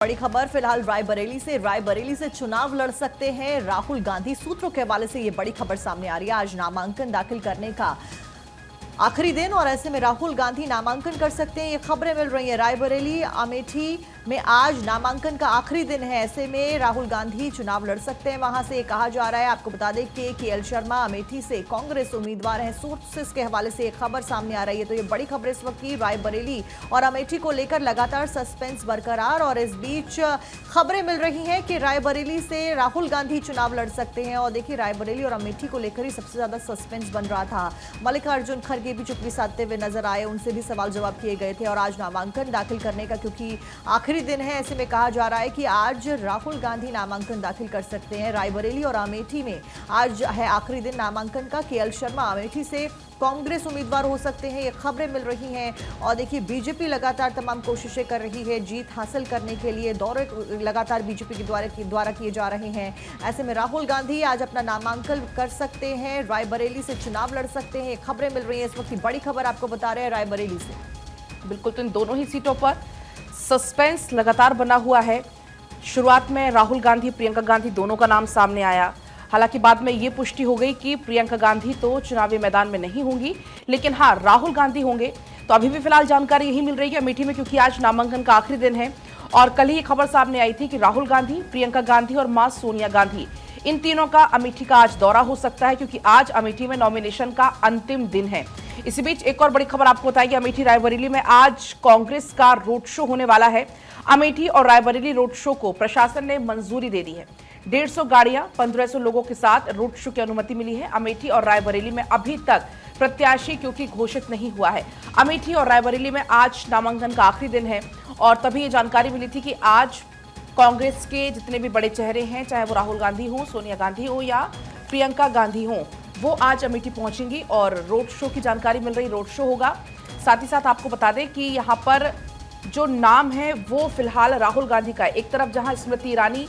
बड़ी खबर फिलहाल रायबरेली से चुनाव लड़ सकते हैं राहुल गांधी। सूत्रों के हवाले से ये बड़ी खबर सामने आ रही है। आज नामांकन दाखिल करने का आखिरी दिन और ऐसे में राहुल गांधी नामांकन कर सकते हैं, ये खबरें मिल रही हैं। रायबरेली अमेठी में आज नामांकन का आखिरी दिन है, ऐसे में राहुल गांधी चुनाव लड़ सकते हैं। वहां से कहा जा रहा है, आपको बता दें कि केएल शर्मा अमेठी से कांग्रेस उम्मीदवार हैं। सोर्सेस के हवाले से एक खबर सामने आ रही है। तो ये बड़ी खबर इस वक्त की रायबरेली और अमेठी को लेकर लगातार सस्पेंस बरकरार, और इस बीच खबरें मिल रही हैं कि रायबरेली से राहुल गांधी चुनाव लड़ सकते हैं। और देखिए, रायबरेली और अमेठी को लेकर ही सबसे ज्यादा सस्पेंस बन रहा था। मल्लिकार्जुन खड़गे भी चुप्पी साधते हुए नजर आए, उनसे भी सवाल जवाब किए गए थे। और आज नामांकन दाखिल करने का क्योंकि आखिरी दिन है, ऐसे में कहा जा रहा है कि आज राहुल गांधी नामांकन दाखिल कर सकते हैं। रायबरेली और अमेठी में आज है आखिरी दिन नामांकन का। केएल शर्मा अमेठी से कांग्रेस उम्मीदवार हो सकते हैं, ये खबरें मिल रही हैं। और देखिए, बीजेपी लगातार तमाम कोशिशें कर रही है जीत हासिल करने के लिए। दौरे लगातार बीजेपी के द्वारा किए जा रहे हैं। ऐसे में राहुल गांधी आज अपना नामांकन कर सकते हैं, रायबरेली से चुनाव लड़ सकते हैं, खबरें मिल रही हैं। इस वक्त की बड़ी खबर आपको बता रहे हैं रायबरेली से। बिल्कुल, तो इन दोनों ही सीटों पर सस्पेंस लगातार बना हुआ है। शुरुआत में राहुल गांधी, प्रियंका गांधी दोनों का नाम सामने आया। हालांकि बाद में ये पुष्टि हो गई कि प्रियंका गांधी तो चुनावी मैदान में नहीं होंगी, लेकिन हाँ, राहुल गांधी होंगे। तो अभी भी फिलहाल जानकारी यही मिल रही है अमेठी में, क्योंकि आज नामांकन का आखिरी दिन है। और कल ही खबर सामने आई थी कि राहुल गांधी, प्रियंका गांधी और मां सोनिया गांधी, इन तीनों का अमेठी का आज दौरा हो सकता है, क्योंकि आज अमेठी में नॉमिनेशन का अंतिम दिन है। इसी बीच एक और बड़ी खबर आपको बताएगी, अमेठी रायबरेली में आज कांग्रेस का रोड शो होने वाला है। अमेठी और रायबरेली रोड शो को प्रशासन ने मंजूरी दे दी है। 150 गाड़ियां, 1500 लोगों के साथ रोड शो की अनुमति मिली है। अमेठी और रायबरेली में अभी तक प्रत्याशी क्योंकि घोषित नहीं हुआ है। अमेठी और रायबरेली में आज नामांकन का आखिरी दिन है, और तभी ये जानकारी मिली थी कि आज कांग्रेस के जितने भी बड़े चेहरे हैं, चाहे वो राहुल गांधी हो, सोनिया गांधी हो या प्रियंका गांधी हो, वो आज अमेठी पहुंचेंगी और रोड शो की जानकारी मिल रही, रोड शो होगा। साथ ही साथ आपको बता दें कि यहाँ पर जो नाम है वो फिलहाल राहुल गांधी का है। एक तरफ जहां स्मृति ईरानी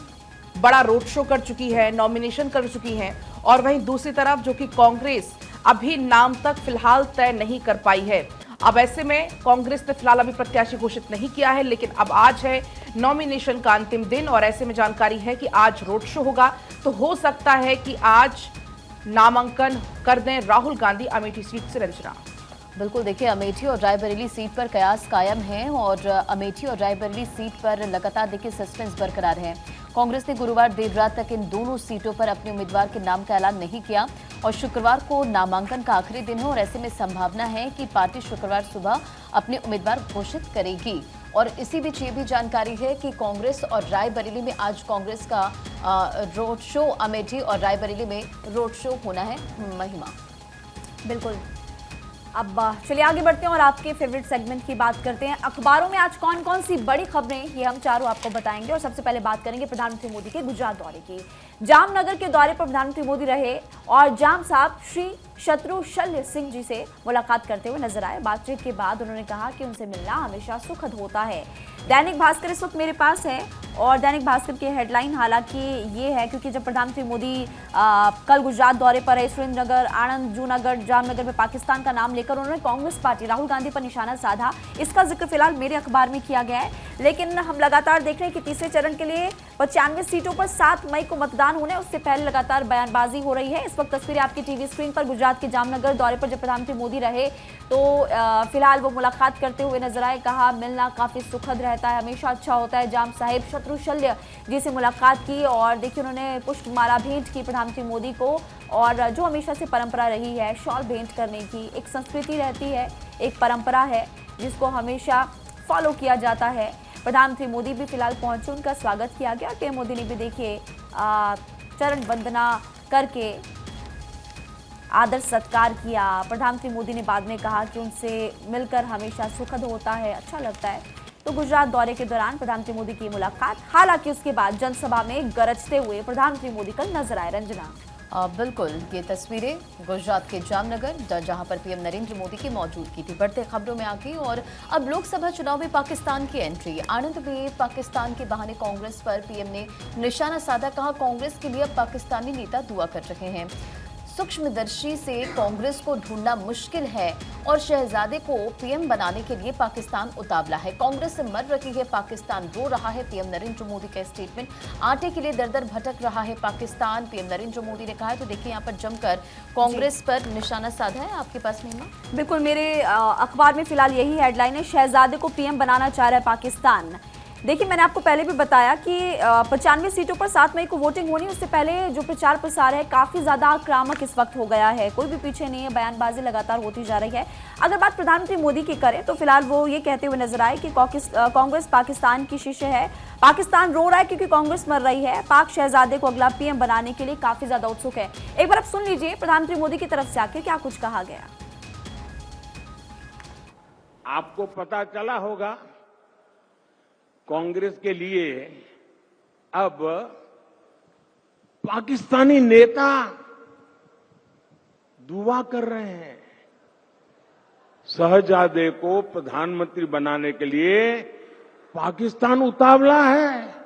बड़ा रोड शो कर चुकी है, नॉमिनेशन कर चुकी हैं, और वहीं दूसरी तरफ जो कि कांग्रेस अभी नाम तक फिलहाल तय नहीं कर पाई है। अब ऐसे में कांग्रेस ने फिलहाल अभी प्रत्याशी घोषित नहीं किया है, लेकिन अब आज है नॉमिनेशन का अंतिम दिन, और ऐसे में जानकारी है कि आज रोड शो होगा। तो हो सकता है कि आज नामांकन कर दें राहुल गांधी अमेठी सीट से। रंजना, बिल्कुल, देखिए, अमेठी और रायबरेली सीट पर कयास कायम है, और अमेठी और रायबरेली सीट पर लगातार देखिए सस्पेंस बरकरार है। कांग्रेस ने गुरुवार देर रात तक इन दोनों सीटों पर अपने उम्मीदवार के नाम का ऐलान नहीं किया, और शुक्रवार को नामांकन का आखिरी दिन है, और ऐसे में संभावना है कि पार्टी शुक्रवार सुबह अपने उम्मीदवार घोषित करेगी। और इसी बीच ये भी जानकारी है कि कांग्रेस और रायबरेली में आज कांग्रेस का रोड शो, अमेठी और रायबरेली में रोड शो होना है। महिमा, बिल्कुल। अब चलिए आगे बढ़ते हैं और आपके फेवरेट सेगमेंट की बात करते हैं। अखबारों में आज कौन कौन सी बड़ी खबरें, ये हम चारों आपको बताएंगे। और सबसे पहले बात करेंगे प्रधानमंत्री मोदी के गुजरात दौरे की। जामनगर के दौरे पर प्रधानमंत्री मोदी रहे और जाम साहब श्री शत्रुशल्य सिंह जी से मुलाकात करते हुए नजर आए। बातचीत के बाद उन्होंने कहा कि उनसे मिलना हमेशा सुखद होता है। दैनिक भास्कर इस वक्त मेरे पास है, और दैनिक भास्कर की हेडलाइन हालांकि ये है, क्योंकि जब प्रधानमंत्री मोदी कल गुजरात दौरे पर है, सुरेंद्रनगर, आणंद, जूनागढ़, जामनगर में पाकिस्तान का नाम लेकर उन्होंने कांग्रेस पार्टी राहुल गांधी पर निशाना साधा। इसका जिक्र फिलहाल मेरे अखबार में किया गया है, लेकिन हम लगातार देख रहे हैं कि तीसरे चरण के लिए 95 सीटों पर 7 मई को मतदान होने, उससे पहले लगातार बयानबाजी हो रही है। इस वक्त तस्वीरें आपकी टीवी स्क्रीन पर गुजरात के जामनगर दौरे पर जब प्रधानमंत्री मोदी रहे तो फिलहाल वो मुलाकात करते हुए नजर आए। कहा मिलना काफी सुखद रहता है, हमेशा अच्छा होता है। जाम साहिब शत्रुशल्य जी से मुलाकात की, और देखिए उन्होंने पुष्पमाला भेंट की प्रधानमंत्री मोदी को, और जो हमेशा से परंपरा रही है शॉल भेंट करने की, एक संस्कृति रहती है, एक परंपरा है जिसको हमेशा फॉलो किया जाता है। प्रधानमंत्री मोदी भी फिलहाल पहुंचे, उनका स्वागत किया गया। पीएम मोदी ने भी देखिए चरण वंदना करके आदर सत्कार किया। प्रधानमंत्री मोदी ने बाद में कहा कि उनसे मिलकर हमेशा सुखद होता है, अच्छा लगता है। तो गुजरात दौरे के दौरान प्रधानमंत्री मोदी की मुलाकात, हालांकि उसके बाद जनसभा में गरजते हुए प्रधानमंत्री मोदी कल नजर आए। रंजना, बिल्कुल, ये तस्वीरें गुजरात के जामनगर जहां पर पीएम नरेंद्र मोदी की मौजूदगी थी। बढ़ते खबरों में आगे, और अब लोकसभा चुनाव में पाकिस्तान की एंट्री। आणंद में पाकिस्तान के बहाने कांग्रेस पर पीएम ने निशाना साधा। कहा कांग्रेस के लिए अब पाकिस्तानी नेता दुआ कर रहे हैं। सूक्ष्मदर्शी से कांग्रेस को ढूंढना मुश्किल है और शहजादे को पीएम बनाने के लिए पाकिस्तान उतावला है। कांग्रेस से मर रही है पाकिस्तान, रो रहा है पीएम नरेंद्र मोदी का स्टेटमेंट। आटे के लिए दर दर भटक रहा है पाकिस्तान, पीएम नरेंद्र मोदी ने कहा है। तो देखिए यहाँ पर जमकर कांग्रेस पर निशाना साधा है। आपके पास महिमा? बिल्कुल, मेरे अखबार में फिलहाल यही हेडलाइन है, शहजादे को पीएम बनाना चाह रहा है पाकिस्तान। देखिए, मैंने आपको पहले भी बताया कि 95 सीटों पर 7 मई को वोटिंग होनी, उससे पहले जो प्रचार प्रसार है काफ़ी ज़्यादा आक्रामक इस वक्त हो गया है। कोई भी पीछे नहीं है, बयानबाजी लगातार होती जा रही है। अगर बात प्रधानमंत्री मोदी की करें तो फिलहाल वो ये कहते हुए नजर आए कि कांग्रेस पाकिस्तान की शिष्य है, पाकिस्तान रो रहा है क्योंकि कांग्रेस मर रही है, पाक शहजादे को अगला पीएम बनाने के लिए काफ़ी ज़्यादा उत्सुक है। एक बार आप सुन लीजिए प्रधानमंत्री मोदी की तरफ से आके क्या कुछ कहा गया। आपको पता चला होगा कांग्रेस के लिए अब पाकिस्तानी नेता दुआ कर रहे हैं। शहजादे को प्रधानमंत्री बनाने के लिए पाकिस्तान उतावला है।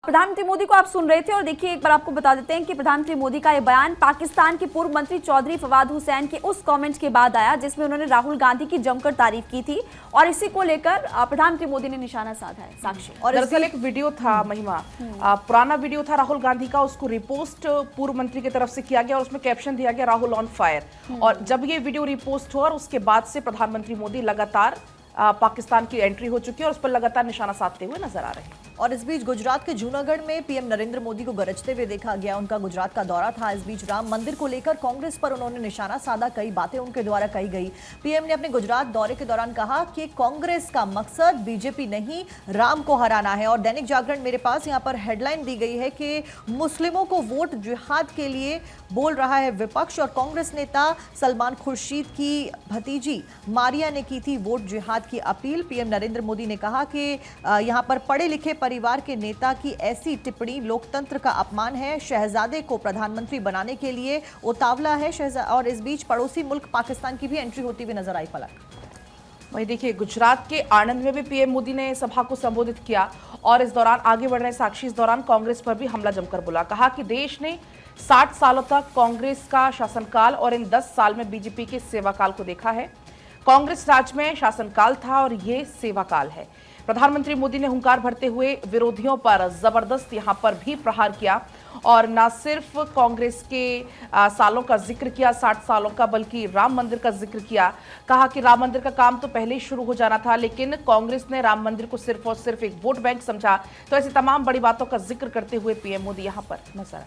प्रधानमंत्री मोदी को आप सुन रहे थे और देखिए एक बार आपको बता देते हैं कि प्रधानमंत्री मोदी का यह बयान पाकिस्तान के पूर्व मंत्री चौधरी फवाद हुसैन के उस कमेंट के बाद आया जिसमें उन्होंने राहुल गांधी की जमकर तारीफ की थी और इसी को लेकर प्रधानमंत्री मोदी ने निशाना साधा है। साक्षी, और दरअसल एक वीडियो था महिमा, पुराना वीडियो था राहुल गांधी का, उसको रिपोस्ट पूर्व मंत्री की तरफ से किया गया और उसमें कैप्शन दिया गया राहुल ऑन फायर। और जब ये वीडियो रिपोस्ट हुआ और उसके बाद से प्रधानमंत्री मोदी लगातार पाकिस्तान की एंट्री हो चुकी है और उस पर लगातार निशाना साधते हुए नजर आ रहे हैं। और इस बीच गुजरात के जूनागढ़ में पीएम नरेंद्र मोदी को गरजते हुए देखा गया। उनका गुजरात का दौरा था। इस बीच राम मंदिर को लेकर कांग्रेस पर उन्होंने निशाना साधा, कई बातें उनके द्वारा कही गई। पीएम ने अपने गुजरात दौरे के दौरान कहा कि कांग्रेस का मकसद बीजेपी नहीं, राम को हराना है। और दैनिक जागरण मेरे पास यहाँ पर हेडलाइन दी गई है कि मुस्लिमों को वोट जिहाद के लिए बोल रहा है विपक्ष। और कांग्रेस नेता सलमान खुर्शीद की भतीजी मारिया ने की थी वोट जिहाद की अपील। पीएम नरेंद्र मोदी ने कहा कि यहाँ पर पढ़े लिखे परिवार के नेता की ऐसी टिप्पणी लोकतंत्र का अपमान है। शहजादे को प्रधानमंत्री बनाने के लिए उतावला है और इस बीच पड़ोसी मुल्क पाकिस्तान की भी एंट्री होती हुई नजर आई। पलक, वही देखिए गुजरात के आणंद में भी पीएम मोदी ने सभा को संबोधित किया और इस दौरान आगे बढ़ रहे साक्षी इस दौरान कांग्रेस पर भी हमला जमकर बोला। कहा कि देश ने 60 सालों तक कांग्रेस का शासनकाल और इन 10 साल में बीजेपी के सेवाकाल को देखा है। कांग्रेस राज में शासनकाल था और ये सेवाकाल है। प्रधानमंत्री मोदी ने हुंकार भरते हुए विरोधियों पर जबरदस्त यहां पर भी प्रहार किया और न सिर्फ कांग्रेस के सालों का जिक्र किया, 60 सालों का, बल्कि राम मंदिर का जिक्र किया। कहा कि राम मंदिर का काम तो पहले ही शुरू हो जाना था, लेकिन कांग्रेस ने राम मंदिर को सिर्फ और सिर्फ एक वोट बैंक समझा। तो ऐसी तमाम बड़ी बातों का जिक्र करते हुए पीएम मोदी यहां पर नजर आए।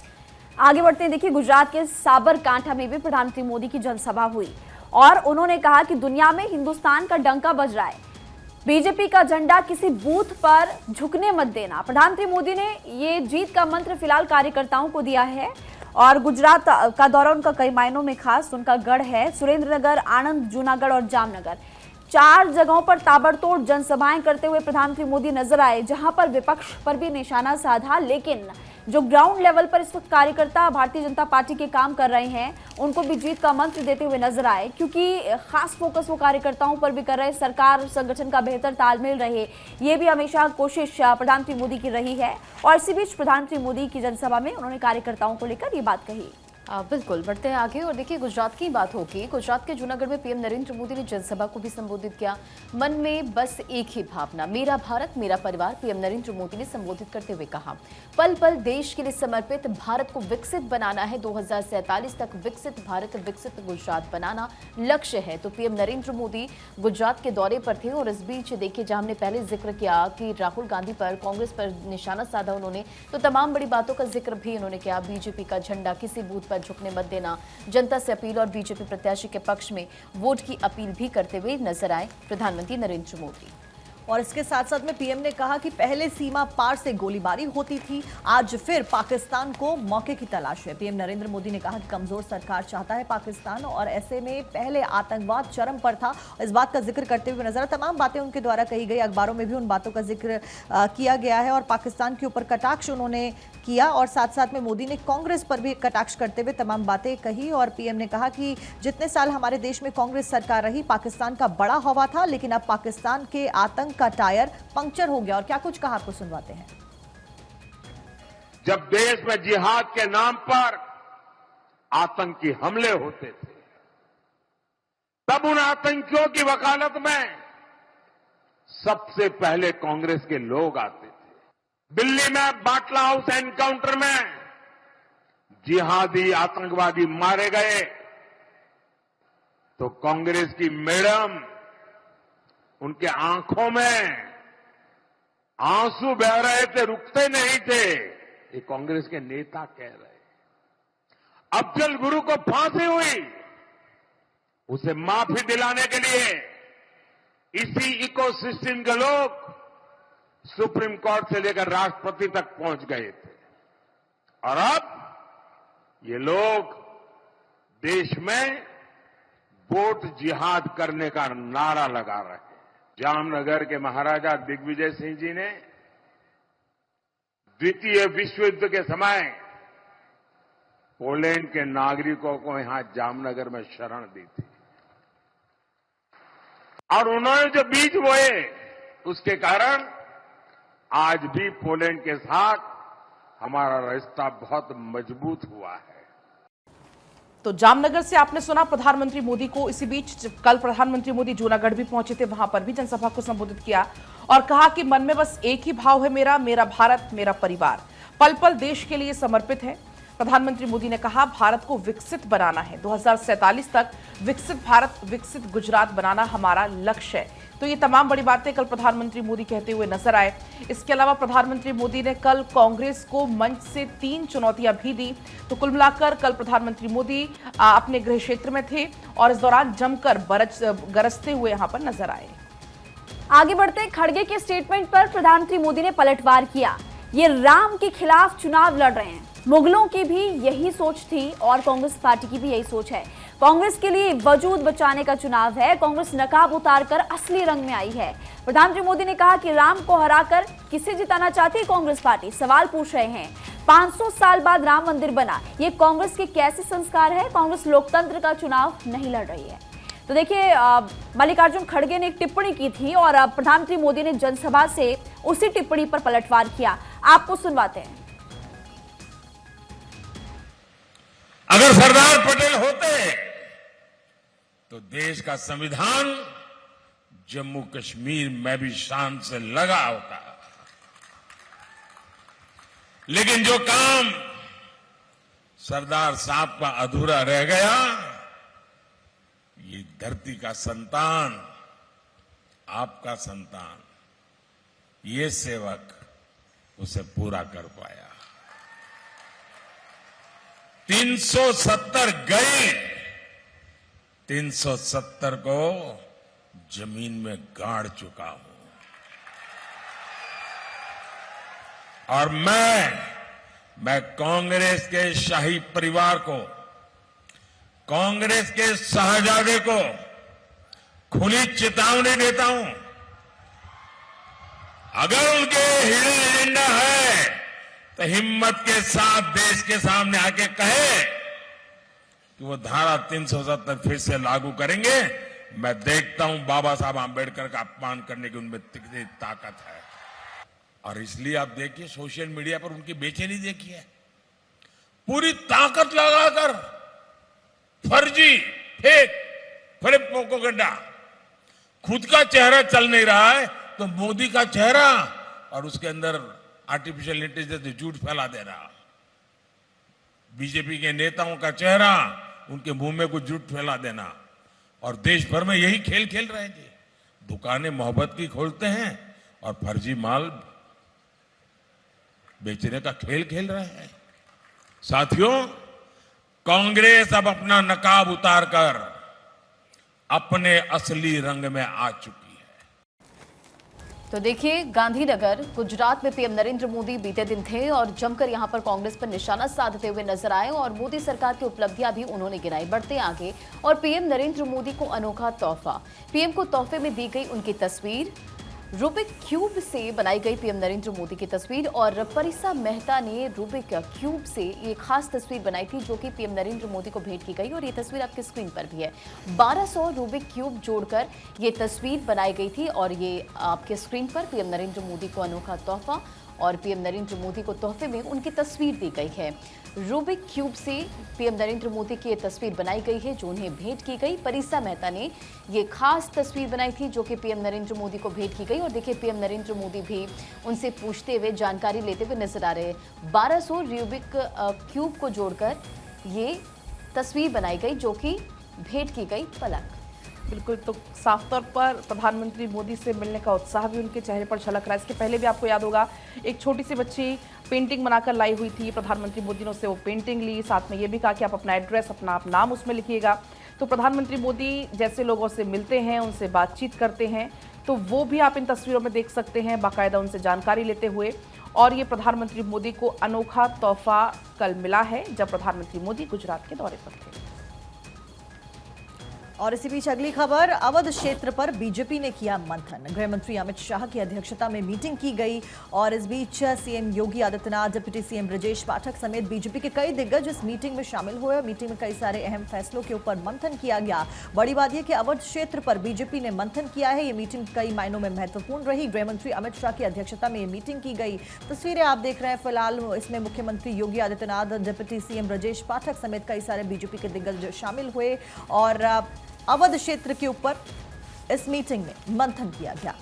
आगे बढ़ते हैं। देखिए, गुजरात के साबरकांठा में भी प्रधानमंत्री मोदी की जनसभा हुई और उन्होंने कहा कि दुनिया में हिंदुस्तान का डंका बज रहा है, बीजेपी का झंडा किसी बूथ पर झुकने मत देना। प्रधानमंत्री मोदी ने ये जीत का मंत्र फिलहाल कार्यकर्ताओं को दिया है और गुजरात का दौरा उनका कई मायनों में खास। उनका गढ़ है सुरेंद्रनगर, आणंद, जूनागढ़ और जामनगर। 4 जगहों पर ताबड़तोड़ जनसभाएं करते हुए प्रधानमंत्री मोदी नजर आए, जहां पर विपक्ष पर भी निशाना साधा। लेकिन जो ग्राउंड लेवल पर इस वक्त कार्यकर्ता भारतीय जनता पार्टी के काम कर रहे हैं, उनको भी जीत का मंत्र देते हुए नजर आए, क्योंकि खास फोकस वो कार्यकर्ताओं पर भी कर रहे हैं। सरकार संगठन का बेहतर तालमेल रहे, ये भी हमेशा कोशिश प्रधानमंत्री मोदी की रही है। और इसी बीच प्रधानमंत्री मोदी की जनसभा में उन्होंने कार्यकर्ताओं को लेकर ये बात कही। बिल्कुल, बढ़ते हैं आगे और देखिए गुजरात की बात होगी। गुजरात के जूनागढ़ में पीएम नरेंद्र मोदी ने जनसभा को भी संबोधित किया। मन में बस एक ही भावना, मेरा भारत मेरा परिवार, पीएम नरेंद्र मोदी ने संबोधित करते हुए कहा। पल पल देश के लिए समर्पित भारत को विकसित बनाना है। 2047 तक विकसित भारत, विकसित गुजरात बनाना लक्ष्य है। तो पीएम नरेंद्र मोदी गुजरात के दौरे पर थे और इस बीच देखिए, जहां हमने पहले जिक्र किया कि राहुल गांधी पर, कांग्रेस पर निशाना साधा उन्होंने, तो तमाम बड़ी बातों का जिक्र भी उन्होंने किया। बीजेपी का झंडा किसी बूथ झुकने मत देना, जनता से अपील और बीजेपी प्रत्याशी के पक्ष में वोट की अपील भी करते हुए नजर आए प्रधानमंत्री नरेंद्र मोदी। और इसके साथ साथ में पीएम ने कहा कि पहले सीमा पार से गोलीबारी होती थी, आज फिर पाकिस्तान को मौके की तलाश है। पीएम नरेंद्र मोदी ने कहा कि कमजोर सरकार चाहता है पाकिस्तान और ऐसे में पहले आतंकवाद चरम पर था। इस बात का जिक्र करते हुए नजर, तमाम बातें उनके द्वारा कही गई, अखबारों में भी उन बातों का जिक्र किया गया है और पाकिस्तान के ऊपर कटाक्ष उन्होंने किया और साथ साथ में मोदी ने कांग्रेस पर भी कटाक्ष करते हुए तमाम बातें कही। और पीएम ने कहा कि जितने साल हमारे देश में कांग्रेस सरकार रही, पाकिस्तान का बड़ा हवा था, लेकिन अब पाकिस्तान के आतंक का टायर पंक्चर हो गया। और क्या कुछ कहा, आपको सुनवाते हैं। जब देश में जिहाद के नाम पर आतंकी हमले होते थे, तब उन आतंकियों की वकालत में सबसे पहले कांग्रेस के लोग आते थे। दिल्ली में बाटला हाउस एनकाउंटर में जिहादी आतंकवादी मारे गए तो कांग्रेस की मैडम, उनके आंखों में आंसू बह रहे थे, रुकते नहीं थे। ये कांग्रेस के नेता कह रहे। अफजल गुरु को फांसी हुई, उसे माफी दिलाने के लिए इसी इकोसिस्टम के लोग सुप्रीम कोर्ट से लेकर राष्ट्रपति तक पहुंच गए थे। और अब ये लोग देश में वोट जिहाद करने का नारा लगा रहे हैं। जामनगर के महाराजा दिग्विजय सिंह जी ने द्वितीय विश्व युद्ध के समय पोलैंड के नागरिकों को यहां जामनगर में शरण दी थी, और उन्होंने जो बीज बोए उसके कारण आज भी पोलैंड के साथ हमारा रिश्ता बहुत मजबूत हुआ है। तो जामनगर से आपने सुना प्रधानमंत्री मोदी को। इसी बीच कल प्रधानमंत्री मोदी जूनागढ़ भी पहुंचे थे, वहां पर भी जनसभा को संबोधित किया और कहा कि मन में बस एक ही भाव है, मेरा भारत, मेरा परिवार, पल पल देश के लिए समर्पित है। प्रधानमंत्री मोदी ने कहा भारत को विकसित बनाना है, 2047 तक विकसित भारत, विकसित गुजरात बनाना हमारा लक्ष्य है। तो ये तमाम बड़ी बातें कल प्रधानमंत्री मोदी कहते हुए नजर आए। इसके अलावा प्रधानमंत्री मोदी ने कल कांग्रेस को मंच से 3 चुनौतियां भी दी। तो कुल मिलाकर कल प्रधानमंत्री मोदी अपने गृह क्षेत्र में थे और इस दौरान जमकर गरजते हुए यहां पर नजर आए। आगे बढ़ते, खड़गे के स्टेटमेंट पर प्रधानमंत्री मोदी ने पलटवार किया। ये राम के खिलाफ चुनाव लड़ रहे हैं। मुगलों की भी यही सोच थी और कांग्रेस पार्टी की भी यही सोच है। कांग्रेस के लिए वजूद बचाने का चुनाव है। कांग्रेस नकाब उतारकर असली रंग में आई है। प्रधानमंत्री मोदी ने कहा कि राम को हराकर किसे जिताना चाहती है कांग्रेस पार्टी, सवाल पूछ रहे हैं। 500 साल बाद राम मंदिर बना, ये कांग्रेस के कैसे संस्कार है? कांग्रेस लोकतंत्र का चुनाव नहीं लड़ रही है। तो देखिए, मल्लिकार्जुन खड़गे ने एक टिप्पणी की थी और प्रधानमंत्री मोदी ने जनसभा से उसी टिप्पणी पर पलटवार किया। आपको सुनवाते हैं। अगर सरदार पटेल होते तो देश का संविधान जम्मू कश्मीर में भी शान से लगा होता, लेकिन जो काम सरदार साहब का अधूरा रह गया, ये धरती का संतान, आपका संतान, ये सेवक उसे पूरा कर पाया। 370 गए, 370 को जमीन में गाड़ चुका हूं। और मैं कांग्रेस के शाही परिवार को, कांग्रेस के शाहजादे को खुली चेतावनी देता हूं, अगर उनके हिडन एजेंडा है तो हिम्मत के साथ देश के सामने आके कहे कि वो धारा 370 फिर से लागू करेंगे। मैं देखता हूं बाबा साहब आंबेडकर का अपमान करने की उनमें कितनी ताकत है। और इसलिए आप देखिए सोशल मीडिया पर उनकी बेचैनी देखिए, पूरी ताकत लगाकर फर्जी फेक प्रोपेगेंडा, खुद का चेहरा चल नहीं रहा है तो मोदी का चेहरा और उसके अंदर आर्टिफिशियल इंटेलिजेंस झूठ फैला दे रहा, बीजेपी के नेताओं का चेहरा, उनके मुंह में कुछ झूठ फैला देना, और देश भर में यही खेल खेल रहे थे। दुकानें मोहब्बत की खोलते हैं और फर्जी माल बेचने का खेल खेल रहे हैं। साथियों, कांग्रेस अब अपना नकाब उतारकर अपने असली रंग में आ चुकी है। तो देखिए, गांधीनगर गुजरात में पीएम नरेंद्र मोदी बीते दिन थे और जमकर यहां पर कांग्रेस पर निशाना साधते हुए नजर आए और मोदी सरकार की उपलब्धियां भी उन्होंने गिनाई। बढ़ते आगे, और पीएम नरेंद्र मोदी को अनोखा तोहफा, पीएम को तोहफे में दी गई उनकी तस्वीर, रूबिक क्यूब से बनाई गई पीएम नरेंद्र मोदी की तस्वीर और परिसा मेहता ने रूबिक क्यूब से ये खास तस्वीर बनाई थी जो कि पीएम नरेंद्र मोदी को भेंट की गई और ये तस्वीर आपकी स्क्रीन पर भी है। 1200 रूबिक क्यूब जोड़कर ये तस्वीर बनाई गई थी और ये आपके स्क्रीन पर पीएम नरेंद्र मोदी को अनोखा तोहफा और पीएम नरेंद्र मोदी को तोहफे में उनकी तस्वीर दी गई है। रूबिक क्यूब से पीएम नरेंद्र मोदी की ये तस्वीर बनाई गई है जो उन्हें भेंट की गई। परिसा मेहता ने ये खास तस्वीर बनाई थी जो कि पीएम नरेंद्र मोदी को भेंट की गई और देखिए पीएम नरेंद्र मोदी भी उनसे पूछते हुए जानकारी लेते हुए नजर आ रहे हैं। 1200 रूबिक क्यूब को जोड़कर ये तस्वीर बनाई गई जो कि भेंट की गई पलक। बिल्कुल, तो साफ तौर पर प्रधानमंत्री मोदी से मिलने का उत्साह भी उनके चेहरे पर झलक रहा है। इसके पहले भी आपको याद होगा एक छोटी सी बच्ची पेंटिंग बनाकर लाई हुई थी, प्रधानमंत्री मोदी ने उससे वो पेंटिंग ली, साथ में ये भी कहा कि आप अपना एड्रेस, अपना आप नाम उसमें लिखिएगा। तो प्रधानमंत्री मोदी जैसे लोगों से मिलते हैं, उनसे बातचीत करते हैं, तो वो भी आप इन तस्वीरों में देख सकते हैं बाकायदा उनसे जानकारी लेते हुए। और ये प्रधानमंत्री मोदी को अनोखा तोहफा कल मिला है जब प्रधानमंत्री मोदी गुजरात के दौरे पर थे। और इसी बीच अगली खबर, अवध क्षेत्र पर बीजेपी ने किया मंथन। गृह मंत्री अमित शाह की अध्यक्षता में मीटिंग की गई और इस बीच CM Yogi Adityanath, deputy CM Brajesh Pathak समेत बीजेपी के कई दिग्गज इस मीटिंग में शामिल हुए। मीटिंग में कई सारे अहम फैसलों के ऊपर मंथन किया गया। बड़ी बात यह कि अवध क्षेत्र पर बीजेपी ने मंथन किया है। ये मीटिंग कई मायनों में महत्वपूर्ण रही। गृह मंत्री अमित शाह की अध्यक्षता में ये मीटिंग की गई। तस्वीरें आप देख रहे हैं फिलहाल, इसमें मुख्यमंत्री योगी आदित्यनाथ, डिप्टी सीएम ब्रजेश पाठक समेत कई सारे बीजेपी के दिग्गज शामिल हुए और अवध क्षेत्र के ऊपर इस मीटिंग में मंथन किया गया।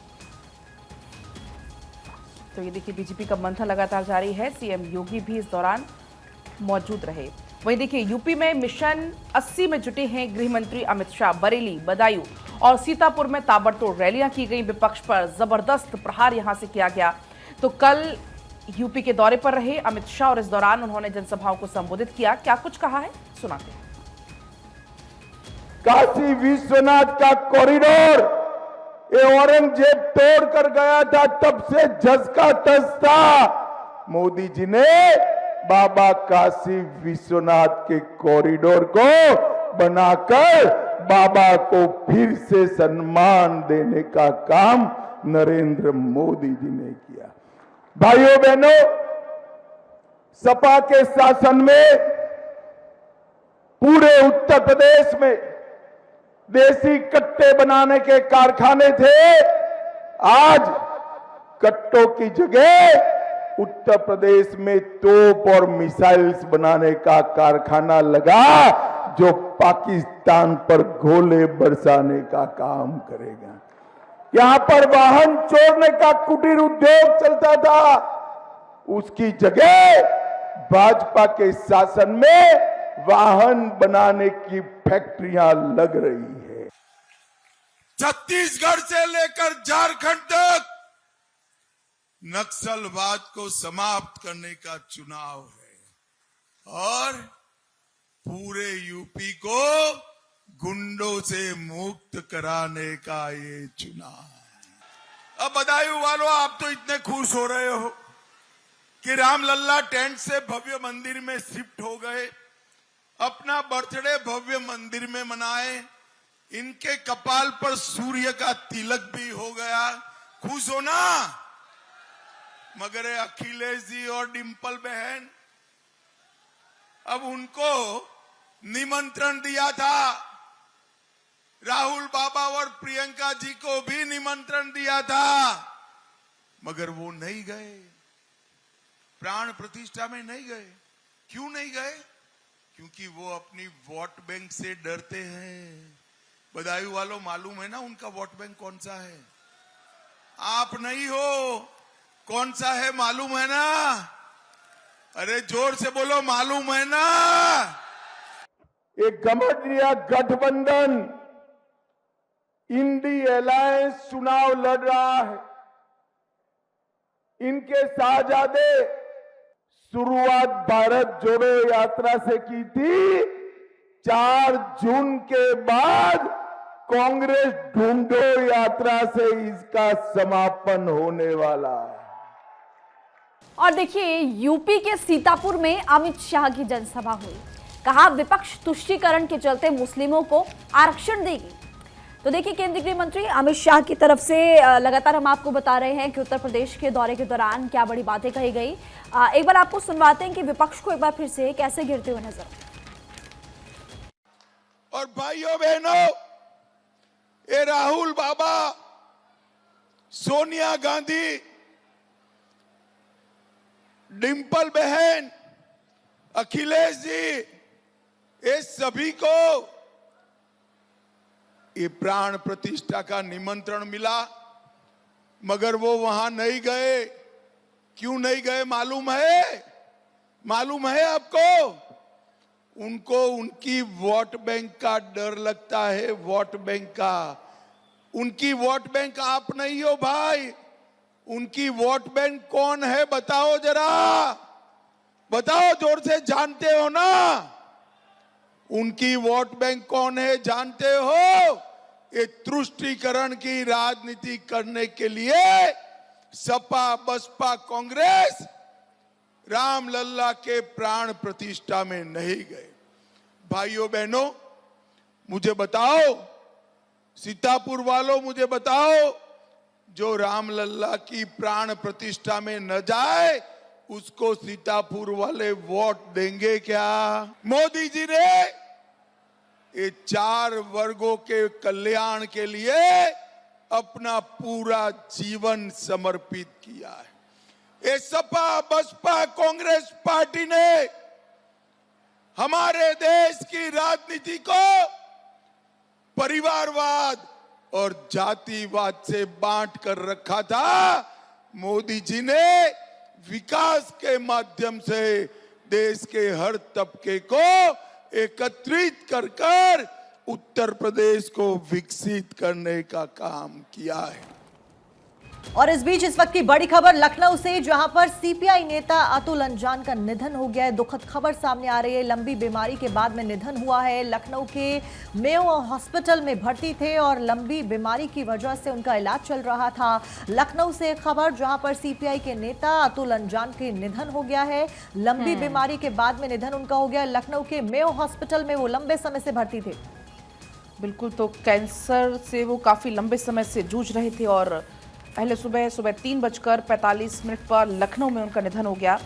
तो ये देखिए बीजेपी का मंथन लगातार जारी है। सीएम योगी भी इस दौरान मौजूद रहे। वहीं देखिए यूपी में मिशन 80 में जुटे हैं गृह मंत्री अमित शाह। बरेली, बदायूं और सीतापुर में ताबड़तोड़ रैलियां की गई। विपक्ष पर जबरदस्त प्रहार यहां से किया गया। तो कल यूपी के दौरे पर रहे अमित शाह और इस दौरान उन्होंने जनसभाओं को संबोधित किया। क्या कुछ कहा है, सुनाते हैं। काशी विश्वनाथ का कॉरिडोर ये औरंगजेब तोड़ कर गया था, तब से जस का तस था। मोदी जी ने बाबा काशी विश्वनाथ के कॉरिडोर को बनाकर बाबा को फिर से सम्मान देने का काम नरेंद्र मोदी जी ने किया। भाइयों बहनों, सपा के शासन में पूरे उत्तर प्रदेश में देसी कट्टे बनाने के कारखाने थे। आज कट्टों की जगह उत्तर प्रदेश में तोप और मिसाइल्स बनाने का कारखाना लगा जो पाकिस्तान पर गोले बरसाने का काम करेगा। यहां पर वाहन चोरने का कुटीर उद्योग चलता था, उसकी जगह भाजपा के शासन में वाहन बनाने की फैक्ट्रियां लग रही है। छत्तीसगढ़ से लेकर झारखंड तक नक्सलवाद को समाप्त करने का चुनाव है और पूरे यूपी को गुंडों से मुक्त कराने का ये चुनाव है। अब बदायूं वालों, आप तो इतने खुश हो रहे हो कि रामलल्ला टेंट से भव्य मंदिर में शिफ्ट हो गए, अपना बर्थडे भव्य मंदिर में मनाए, इनके कपाल पर सूर्य का तिलक भी हो गया। खुश हो ना? मगर अखिलेश जी और डिंपल बहन, अब उनको निमंत्रण दिया था, राहुल बाबा और प्रियंका जी को भी निमंत्रण दिया था, मगर वो नहीं गए, प्राण प्रतिष्ठा में नहीं गए। क्यों नहीं गए? क्योंकि वो अपनी वोट बैंक से डरते हैं। बदायूं वालों, मालूम है ना उनका वोट बैंक कौन सा है? आप नहीं हो, कौन सा है मालूम है ना? अरे जोर से बोलो, मालूम है ना? एक गठबंधन गठबंधन इंडी अलायंस चुनाव लड़ रहा है। इनके शाहजादे शुरुआत भारत जोड़ो यात्रा से की थी। 4 जून के बाद कांग्रेस ढूंढो यात्रा से इसका समापन होने वाला है। और देखिए यूपी के सीतापुर में अमित शाह की जनसभा हुई। कहा विपक्ष तुष्टीकरण के चलते मुस्लिमों को आरक्षण देगी। तो देखिए, केंद्रीय गृह मंत्री अमित शाह की तरफ से लगातार हम आपको बता रहे हैं कि उत्तर प्रदेश के दौरे के दौरान क्या बड़ी बातें कही गई। एक बार आपको सुनवाते हैं कि विपक्ष को एक बार फिर से कैसे गिरते हुए नजर। और भाइयों बहनों, ये राहुल बाबा, सोनिया गांधी, डिंपल बहन, अखिलेश जी, ये सभी को ये प्राण प्रतिष्ठा का निमंत्रण मिला, मगर वो वहां नहीं गए। क्यों नहीं गए मालूम है? मालूम है आपको? उनको उनकी वोट बैंक का डर लगता है, वोट बैंक का। उनकी वोट बैंक आप नहीं हो भाई। उनकी वोट बैंक कौन है बताओ जरा, बताओ जोर से, जानते हो ना? उनकी वोट बैंक कौन है जानते हो? ये तुष्टीकरण की राजनीति करने के लिए सपा बसपा कांग्रेस रामलल्ला के प्राण प्रतिष्ठा में नहीं गए। भाइयों बहनों, मुझे बताओ, सीतापुर वालों मुझे बताओ, जो रामलल्ला की प्राण प्रतिष्ठा में न जाए उसको सीतापुर वाले वोट देंगे क्या? मोदी जी ने ये 4 वर्गों के कल्याण के लिए अपना पूरा जीवन समर्पित किया है। ये सपा बसपा कांग्रेस पार्टी ने हमारे देश की राजनीति को परिवारवाद और जातिवाद से बांट कर रखा था। मोदी जी ने विकास के माध्यम से देश के हर तबके को एकत्रित कर उत्तर प्रदेश को विकसित करने का काम किया है। और इस बीच इस वक्त की बड़ी खबर लखनऊ से, जहां पर सीपीआई नेता अतुल अंजान का निधन हो गया है। दुखद खबर सामने आ रही है। लंबी बीमारी के बाद में निधन हुआ है। लखनऊ के मेयो हॉस्पिटल में भर्ती थे और लंबी बीमारी की वजह से उनका इलाज चल रहा था। लखनऊ से एक खबर जहां पर सीपीआई के नेता अतुल अंजान के निधन हो गया है। लंबी बीमारी के बाद में निधन उनका हो गया। लखनऊ के मेयो हॉस्पिटल में वो लंबे समय से भर्ती थे। बिल्कुल, तो कैंसर से वो काफ़ी लंबे समय से जूझ रहे थे और पहले सुबह 3:45 पर लखनऊ में उनका निधन हो गया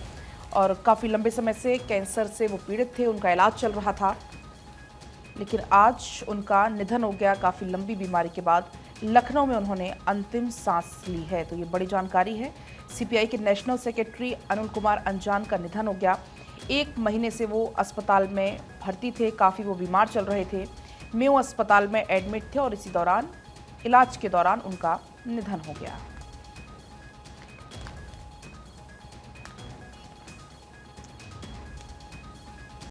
और काफ़ी लंबे समय से कैंसर से वो पीड़ित थे, उनका इलाज चल रहा था, लेकिन आज उनका निधन हो गया। काफ़ी लंबी बीमारी के बाद लखनऊ में उन्होंने अंतिम सांस ली है। तो ये बड़ी जानकारी है। सीपीआई के नेशनल सेक्रेटरी अनिल कुमार अंजान का निधन हो गया। 1 महीने से वो अस्पताल में भर्ती थे, काफ़ी वो बीमार चल रहे थे, मेयो अस्पताल में एडमिट थे और इसी दौरान इलाज के दौरान उनका निधन हो गया।